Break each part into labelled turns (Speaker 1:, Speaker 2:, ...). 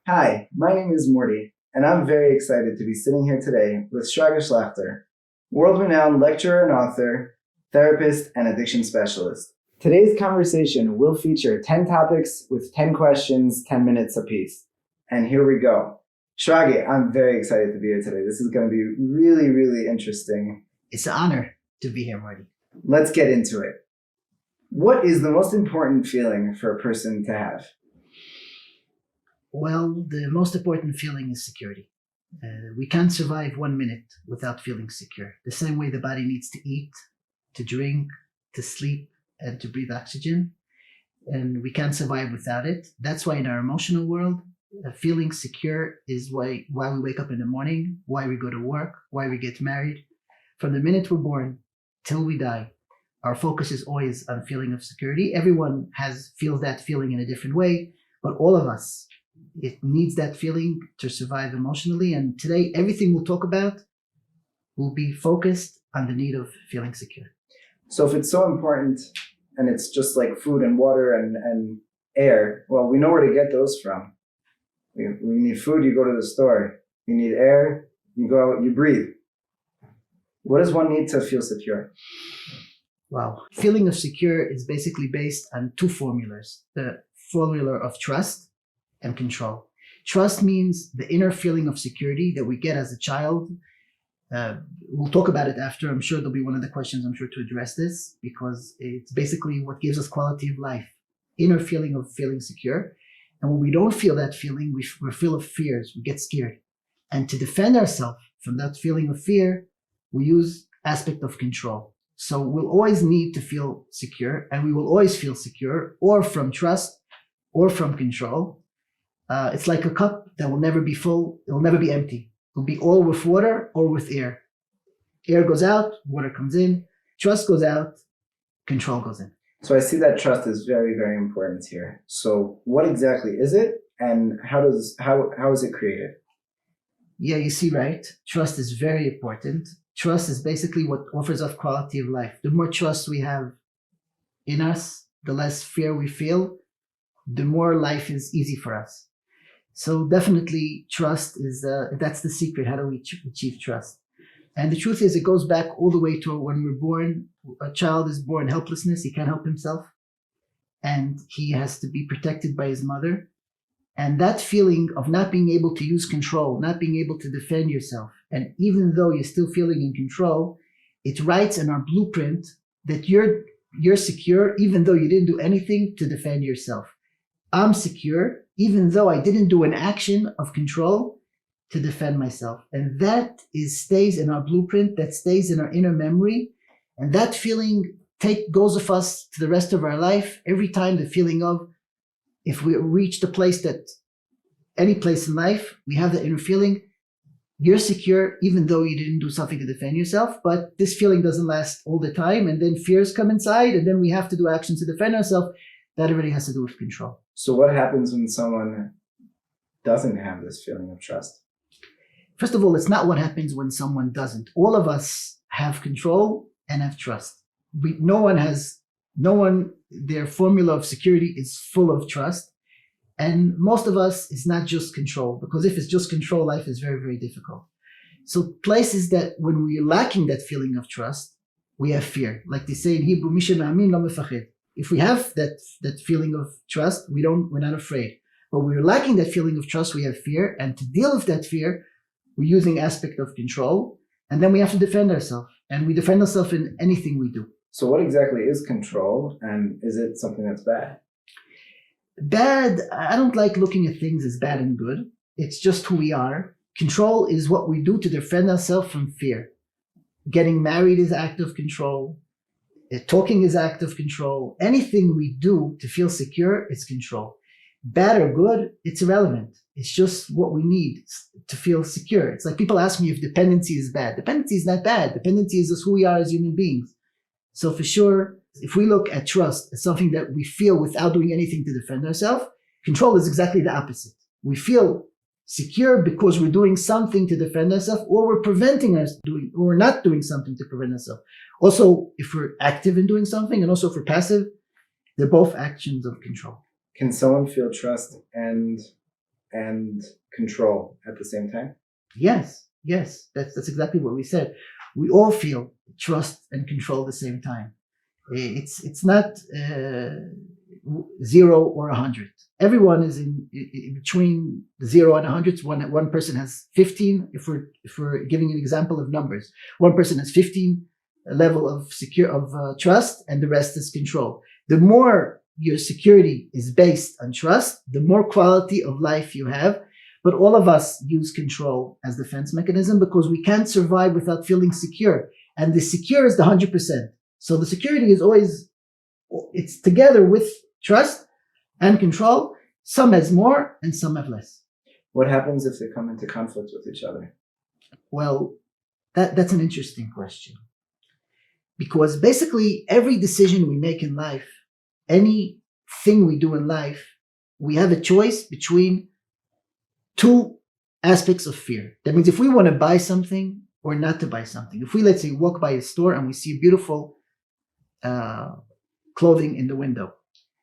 Speaker 1: Hi, my name is Morty, and I'm very excited to be sitting here today with Shraga Schlachter, world-renowned lecturer and author, therapist, and addiction specialist. Today's conversation will feature 10 topics with 10 questions, 10 minutes apiece. And here we go. Shrage, I'm very excited to be here today. This is going to be really, really interesting.
Speaker 2: It's an honor to be here, Marty.
Speaker 1: Let's get into it. What is the most important feeling for a person to have?
Speaker 2: Well, the most important feeling is security. We can't survive 1 minute without feeling secure. The same way the body needs to eat, to drink, to sleep, and to breathe oxygen. And we can't survive without it. That's why in our emotional world, feeling secure is why we wake up in the morning, why we go to work, why we get married. From the minute we're born till we die, our focus is always on feeling of security. Everyone feels that feeling in a different way, but all of us, it needs that feeling to survive emotionally. And today, everything we'll talk about will be focused on the need of feeling secure.
Speaker 1: So if it's so important and it's just like food and water and air, well, we know where to get those from. We need food, you go to the store. You need air, you go out, you breathe. What does one need to feel secure?
Speaker 2: Wow. Feeling of secure is basically based on two formulas. The formula of trust and control. Trust means the inner feeling of security that we get as a child. We'll talk about it after. I'm sure there'll be one of the questions, I'm sure, to address this, because it's basically what gives us quality of life. Inner feeling of feeling secure. And when we don't feel that feeling, we're full of fears. We get scared. And to defend ourselves from that feeling of fear, we use aspect of control. So we'll always need to feel secure, and we will always feel secure, or from trust, or from control. It's like a cup that will never be full. It will never be empty. It'll be all with water or with air. Air goes out, water comes in. Trust goes out, control goes in.
Speaker 1: So I see that trust is very, very important here. So what exactly is it, and how is it created?
Speaker 2: Yeah, you see, right? Trust is very important. Trust is basically what offers us quality of life. The more trust we have in us, the less fear we feel, the more life is easy for us. So definitely trust is, that's the secret. How do we achieve trust? And the truth is, it goes back all the way to when we're born. A child is born helplessness. He can't help himself. And he has to be protected by his mother. And that feeling of not being able to use control, not being able to defend yourself, and even though you're still feeling in control, it writes in our blueprint that you're secure even though you didn't do anything to defend yourself. I'm secure even though I didn't do an action of control to defend myself. And that stays in our blueprint, that stays in our inner memory. And that feeling goes with us to the rest of our life. Every time the feeling of, if we reach the place that, any place in life, we have that inner feeling, you're secure even though you didn't do something to defend yourself. But this feeling doesn't last all the time. And then fears come inside, and then we have to do actions to defend ourselves. That already has to do with control.
Speaker 1: So what happens when someone doesn't have this feeling of trust?
Speaker 2: First of all, it's not what happens when someone doesn't. All of us have control and have trust. No one, their formula of security is full of trust. And most of us, it's not just control, because if it's just control, life is very, very difficult. So places that when we're lacking that feeling of trust, we have fear. Like they say in Hebrew, "Mi she'ma'amin lo mefachid." If we have that feeling of trust, we're not afraid. But we're lacking that feeling of trust, we have fear. And to deal with that fear, we're using aspect of control. And then we have to defend ourselves. And we defend ourselves in anything we do.
Speaker 1: So what exactly is control, and is it something that's bad?
Speaker 2: Bad, I don't like looking at things as bad and good. It's just who we are. Control is what we do to defend ourselves from fear. Getting married is act of control. Talking is act of control. Anything we do to feel secure, it's control. Bad or good, it's irrelevant. It's just what we need to feel secure. It's like people ask me if dependency is bad. Dependency is not bad. Dependency is just who we are as human beings. So for sure, if we look at trust as something that we feel without doing anything to defend ourselves, control is exactly the opposite. We feel secure because we're doing something to defend ourselves, or we're preventing us doing, or we're not doing something to prevent ourselves. Also, if we're active in doing something, and also if we're passive, they're both actions of control.
Speaker 1: Can someone feel trust and and control at the same time?
Speaker 2: Yes, that's exactly what we said. We all feel trust and control at the same time. It's not 0 or 100. Everyone is in between 0 and 100. One person has 15. If we're giving an example of numbers, one person has 15 level of trust, and the rest is control. The more your security is based on trust, the more quality of life you have. But all of us use control as defense mechanism because we can't survive without feeling secure. And the secure is the 100%. So the security is always, it's together with trust and control. Some has more and some have less.
Speaker 1: What happens if they come into conflict with each other?
Speaker 2: Well, that's an interesting question. Because basically every decision we make in life, anything we do in life, we have a choice between two aspects of fear. That means if we want to buy something or not to buy something. If we, let's say, walk by a store and we see beautiful clothing in the window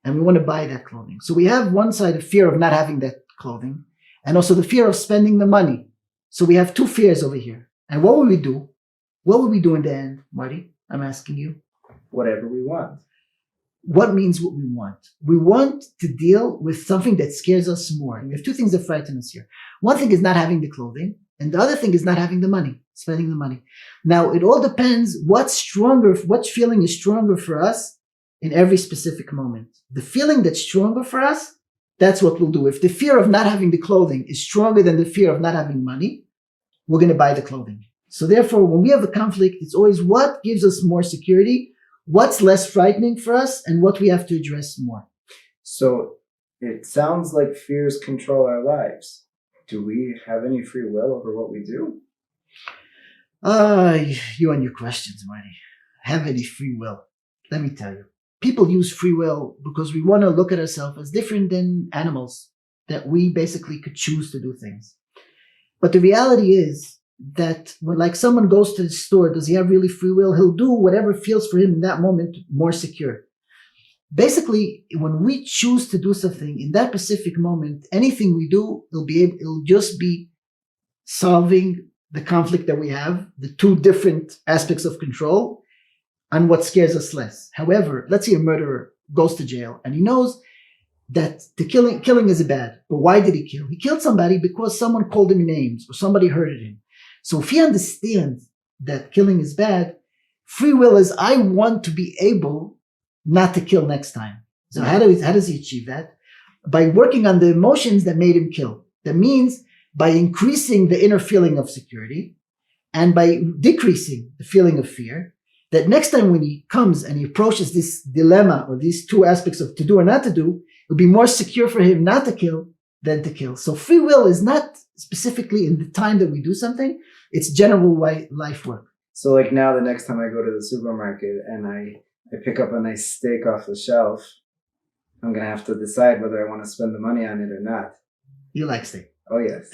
Speaker 2: and we want to buy that clothing. So we have one side of fear of not having that clothing and also the fear of spending the money. So we have two fears over here. And what will we do? What will we do in the end, Marty? I'm asking you.
Speaker 1: Whatever we want.
Speaker 2: What means what we want? We want to deal with something that scares us more. And we have two things that frighten us here. One thing is not having the clothing, and the other thing is not having the money, spending the money. Now, it all depends what's stronger, what feeling is stronger for us in every specific moment. The feeling that's stronger for us, that's what we'll do. If the fear of not having the clothing is stronger than the fear of not having money, we're going to buy the clothing. So therefore, when we have a conflict, it's always what gives us more security, what's less frightening for us, and what we have to address more.
Speaker 1: So it sounds like fears control our lives. Do we have any free will over what we do?
Speaker 2: You and your questions, Marty. Have any free will? Let me tell you. People use free will because we want to look at ourselves as different than animals, that we basically could choose to do things. But the reality is that when like someone goes to the store, does he have really free will? He'll do whatever feels for him in that moment more secure. Basically, when we choose to do something in that specific moment, anything we do, it'll just be solving the conflict that we have, the two different aspects of control, and what scares us less. However, let's say a murderer goes to jail and he knows that the killing is bad. But why did he kill? He killed somebody because someone called him names or somebody hurted him. So if he understands that killing is bad, free will is I want to be able not to kill next time. So how does he achieve that? By working on the emotions that made him kill. That means by increasing the inner feeling of security and by decreasing the feeling of fear, that next time when he comes and he approaches this dilemma or these two aspects of to do or not to do, it'll be more secure for him not to kill than to kill. So free will is not specifically in the time that we do something, it's general life work.
Speaker 1: So like now the next time I go to the supermarket and I pick up a nice steak off the shelf, I'm going to have to decide whether I want to spend the money on it or not.
Speaker 2: You like steak?
Speaker 1: Oh, yes.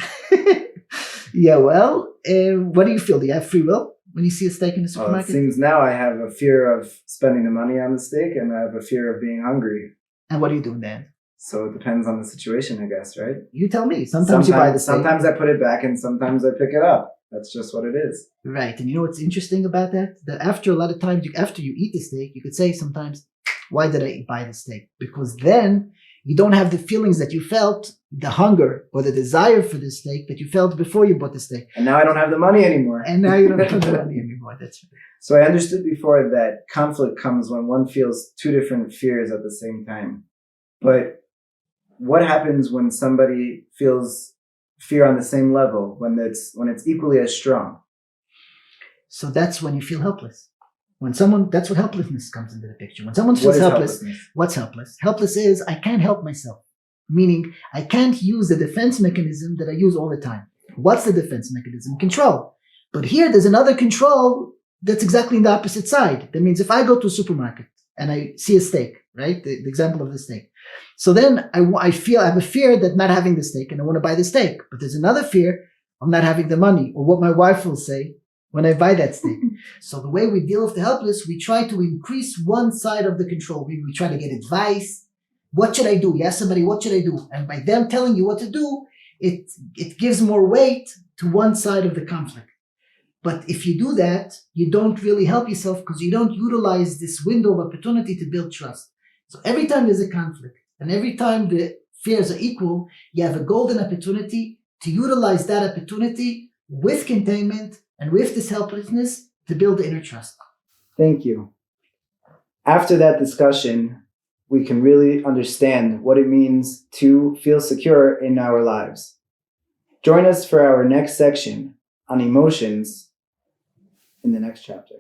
Speaker 2: Yeah, well, what do you feel? Do you have free will when you see a steak in the supermarket?
Speaker 1: It seems now I have a fear of spending the money on the steak and I have a fear of being hungry.
Speaker 2: And what are you doing then?
Speaker 1: So it depends on the situation, I guess, right?
Speaker 2: You tell me. Sometimes you buy the steak.
Speaker 1: Sometimes I put it back and sometimes I pick it up. That's just what it is.
Speaker 2: Right. And you know what's interesting about that? That after a lot of times, after you eat the steak, you could say sometimes, why did I buy the steak? Because then you don't have the feelings that you felt, the hunger or the desire for the steak that you felt before you bought the steak.
Speaker 1: And now I don't have the money anymore.
Speaker 2: And now you don't have the money anymore. That's right.
Speaker 1: So I understood before that conflict comes when one feels two different fears at the same time. But what happens when somebody feels fear on the same level, when it's equally as strong?
Speaker 2: So that's when you feel helpless. That's what helplessness comes into the picture. When someone feels helpless, what's helpless? Helpless is I can't help myself. Meaning I can't use the defense mechanism that I use all the time. What's the defense mechanism? Control. But here there's another control that's exactly in the opposite side. That means if I go to a supermarket and I see a steak, right? The example of the steak. So then I have a fear that not having the steak and I want to buy the steak. But there's another fear of not having the money or what my wife will say when I buy that steak. So the way we deal with the helpless, we try to increase one side of the control. We try to get advice. What should I do? You ask somebody, what should I do? And by them telling you what to do, it gives more weight to one side of the conflict. But if you do that, you don't really help yourself because you don't utilize this window of opportunity to build trust. So every time there's a conflict and every time the fears are equal, you have a golden opportunity to utilize that opportunity with containment and with this helplessness to build the inner trust.
Speaker 1: Thank you. After that discussion, we can really understand what it means to feel secure in our lives. Join us for our next section on emotions in the next chapter.